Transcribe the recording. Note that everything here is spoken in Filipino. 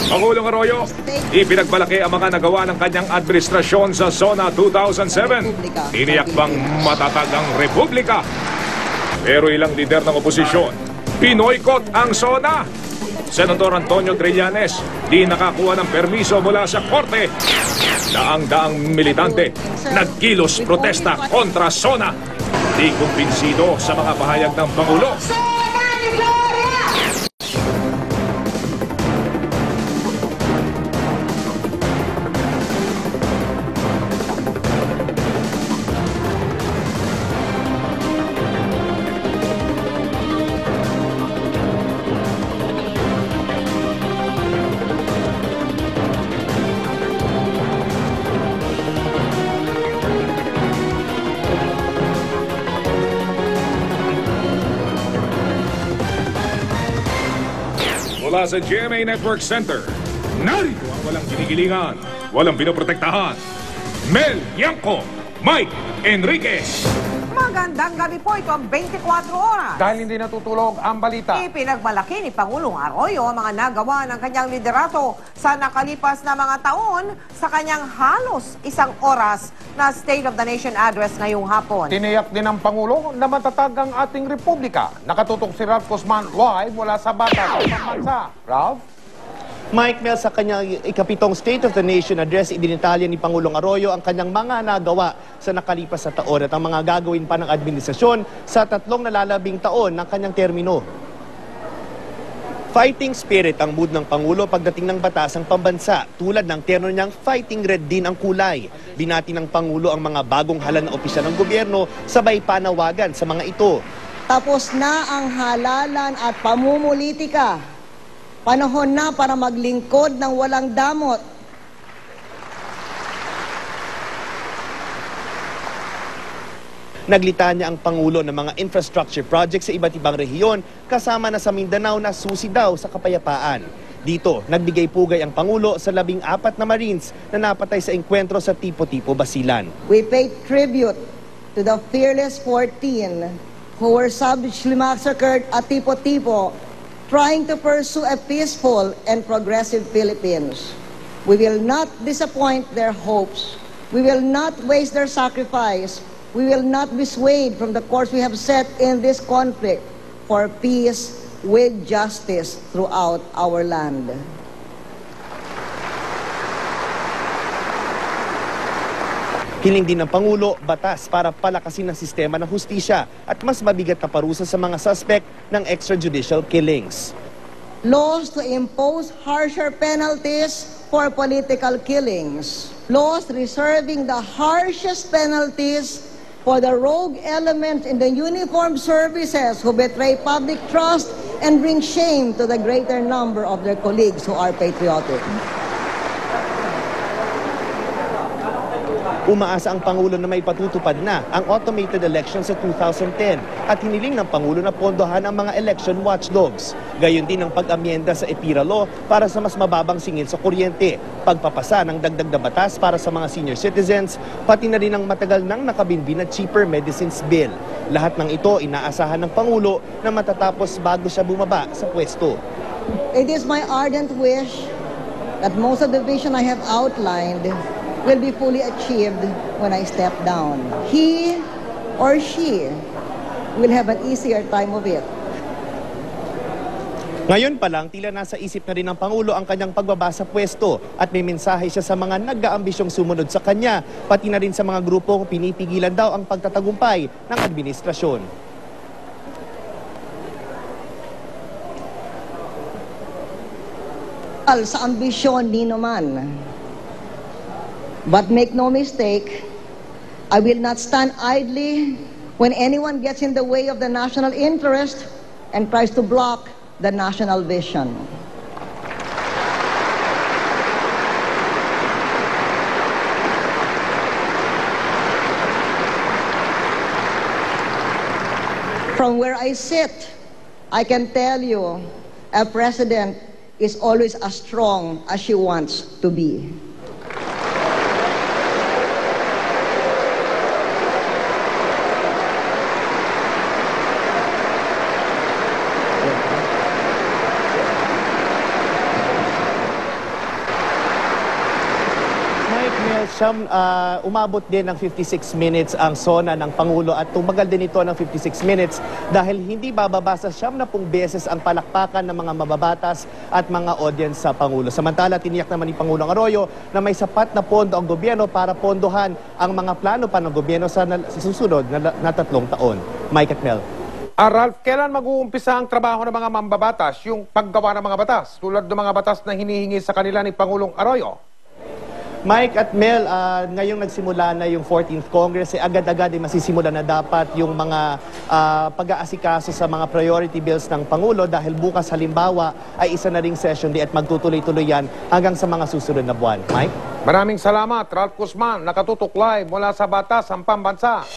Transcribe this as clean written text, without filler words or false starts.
Pangulong Arroyo, ipinagmalaki ang mga nagawa ng kanyang administrasyon sa SONA 2007. Tiniyak bang matatag ang Republika? Pero ilang lider ng oposisyon, pinoykot ang SONA. Senator Antonio Trillanes, di nakakuha ng permiso mula sa korte. Daang-daang militante, nagkilos protesta kontra SONA. Di kumbinsido sa mga pahayag ng Pangulo. Mula sa GMA Network Center, narito ang walang ginigilingan, walang pinoprotektahan. Mel Yanko, Mike Enriquez. Magandang gabi po, ito ang 24 oras. Dahil hindi natutulog ang balita. Ipinagmalaki ni Pangulong Arroyo ang mga nagawa ng kanyang liderato sa nakalipas na mga taon sa kanyang halos isang oras na State of the Nation address ngayong hapon. Tiniyak din ng Pangulo na matatag ang ating Republika. Nakatutok si Ralph Guzman live mula sa Batas ng Bansa. Ralph? Mike, Mel, sa kanyang ikapitong State of the Nation address, idinitalya ni Pangulong Arroyo ang kanyang mga nagawa sa nakalipas na taon at ang mga gagawin pa ng administrasyon sa 3 nalalabing taon ng kanyang termino. Fighting spirit ang mood ng Pangulo pagdating ng batasang pambansa. Tulad ng terno niyang fighting red din ang kulay. Binati ng Pangulo ang mga bagong halal na opisyal ng gobyerno, sabay panawagan sa mga ito. Tapos na ang halalan at pamumulitika. Panahon na para maglingkod ng walang damot. Naglita niya ang Pangulo ng mga infrastructure projects sa iba't ibang rehiyon, kasama na sa Mindanao na susi daw sa kapayapaan. Dito, nagbigay pugay ang Pangulo sa 14 na Marines na napatay sa engkwentro sa Tipo-Tipo, Basilan. We pay tribute to the fearless 14 who were savagely massacred at Tipo-Tipo, trying to pursue a peaceful and progressive Philippines. We will not disappoint their hopes. We will not waste their sacrifice. We will not be swayed from the course we have set in this conflict for peace with justice throughout our land. Hiling din ng Pangulo, batas para palakasin ang sistema ng hustisya at mas mabigat na parusa sa mga suspect ng extrajudicial killings. Laws to impose harsher penalties for political killings. Laws reserving the harshest penalties for the rogue elements in the uniformed services who betray public trust and bring shame to the greater number of their colleagues who are patriotic. Umaasa ang Pangulo na may patutupad na ang automated election sa 2010 at hiniling ng Pangulo na pondohan ang mga election watchdogs. Gayon din ang pag-amyenda sa EPIRA Law para sa mas mababang singil sa kuryente, pagpapasa ng dagdag na batas para sa mga senior citizens, pati na rin ang matagal nang nakabinbin na cheaper medicines bill. Lahat ng ito inaasahan ng Pangulo na matatapos bago siya bumaba sa pwesto. It is my ardent wish that most of the vision I have outlined will be fully achieved when I step down. He or she will have an easier time of it. Ngayon pa lang, tila nasa isip na rin ng Pangulo ang kanyang pagbaba sa pwesto at may mensahe siya sa mga nag-aambisyong sumunod sa kanya, pati na rin sa mga grupong pinipigilan daw ang pagtatagumpay ng administrasyon. Sa ambisyon ni naman. But make no mistake, I will not stand idly when anyone gets in the way of the national interest and tries to block the national vision. From where I sit, I can tell you, a president is always as strong as she wants to be. umabot din ng 56 minutes ang SONA ng Pangulo at tumagal din ito ng 56 minutes dahil hindi bababa sa 70 beses ang palakpakan ng mga mababatas at mga audience sa Pangulo. Samantala, tiniyak naman ni Pangulong Arroyo na may sapat na pondo ang gobyerno para pondohan ang mga plano pa ng gobyerno sa susunod na 3 taon. Mike at Mel. Ralph, kailan mag-uumpisa ang trabaho ng mga mambabatas, yung paggawa ng mga batas, tulad ng mga batas na hinihingi sa kanila ni Pangulong Arroyo? Mike at Mel, ngayong nagsimula na yung 14th Congress, agad-agad masisimula na dapat yung mga pag-aasikaso sa mga priority bills ng Pangulo dahil bukas halimbawa ay isa na ring session day at magtutuloy-tuloy yan hanggang sa mga susunod na buwan. Mike? Maraming salamat, Ralph Guzman, nakatutok live mula sa Batas ang Pambansa.